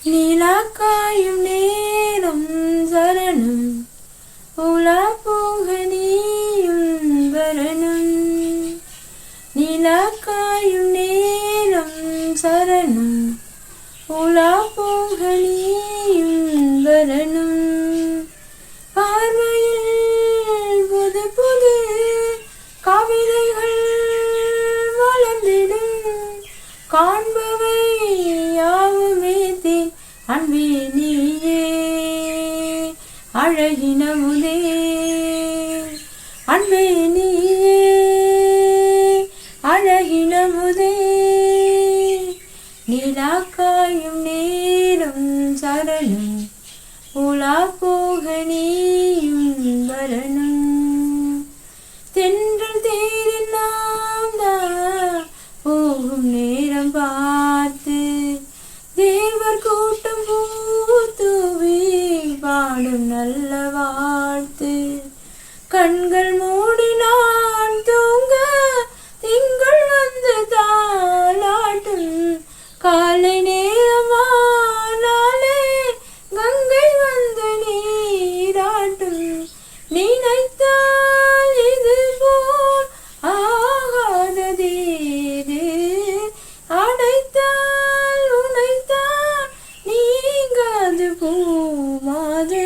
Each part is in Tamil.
நீலாக்காயும் நேரம் சரணம் உலா போக நீயும் வரணும். நீலாக்காயும் நேரம் சரணம் உலா போக நீயும் வரணும். பார்வையில் புது புது கவிதைகள் வளர்ந்திடும். காண்பவை யாவுமே தேன் அன்பே நீயே அழகின முதே அன்பே நீயே அழகின முதே. நீலாக்காயும் நேரம் சரணம் உலா போக நீயும் வரணும். தென்றல் தேரில் நாம் தான் போகும் நேரம் பார்த்து தேவர் கூட்டம் பூத்தூவி பாடும் நல்ல வாழ்த்து. கண்கள் மூடி நான் தூங்க திங்கள் வந்து தாளாட்டும். காலை நேரமானாலே கங்கை வந்து நீராட்டும். நினைத்தால் இது போல் ஆகாததேது, அடைத்தால் உனைத்தான் நீங்காது பூமாது.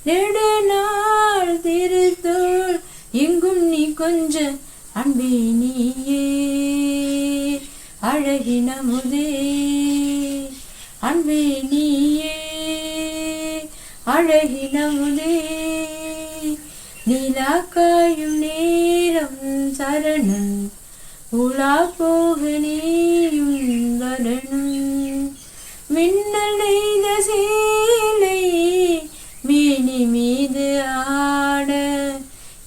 நெடுநாள் திருத்தோள் எங்கும் நீ கொஞ்ச அன்பே நீயே அழகின முதே அன்பே நீயே அழகின முதே. நீலாக்காயும் நேரம் சரணம் உலா போக நீயும் வரணும். மின்னல் நெய்த சேலை மேனி மீது ஆட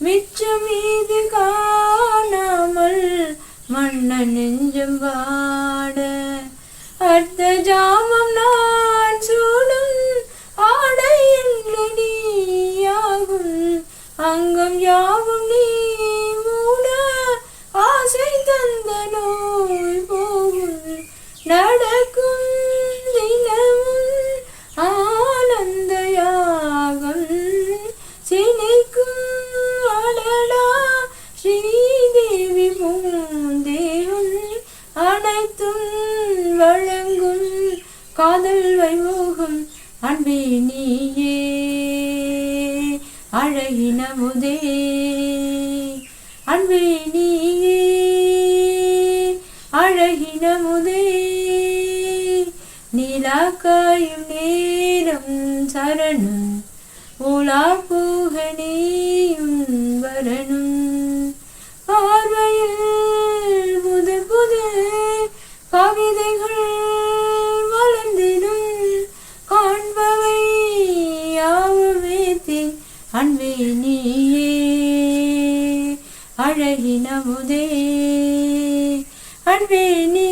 மிச்சம் மீது காணாமல் மன்ன நெஞ்சம் வாட. அர்த்த ஜாமம் நான் சூடும் ஆடை என்று நீயாகும். அங்கம் யாவும் நீ மூட ஆசை தந்த நோய் போகும். நடக்கும் தினமும் ஆனந்த யாகம் சினைக்கும் அடடா ஸ்ரீதேவி பூந்தேவன். அனைத்தும் வழங்கும் காதல் வைமோகம் அன்பே நீயே அழகின முதே அன்பே நீயே அழகின முதே. நீலாக்காயும் நேரம் சரணம் உலா போக நீயும் வரணும். பார்வையில் புது புது கவிதைகள் வளர்ந்திடும். காண்பவை யாவுமே தேன் அன்பே நீயே அழகின முதே அன்பே நீ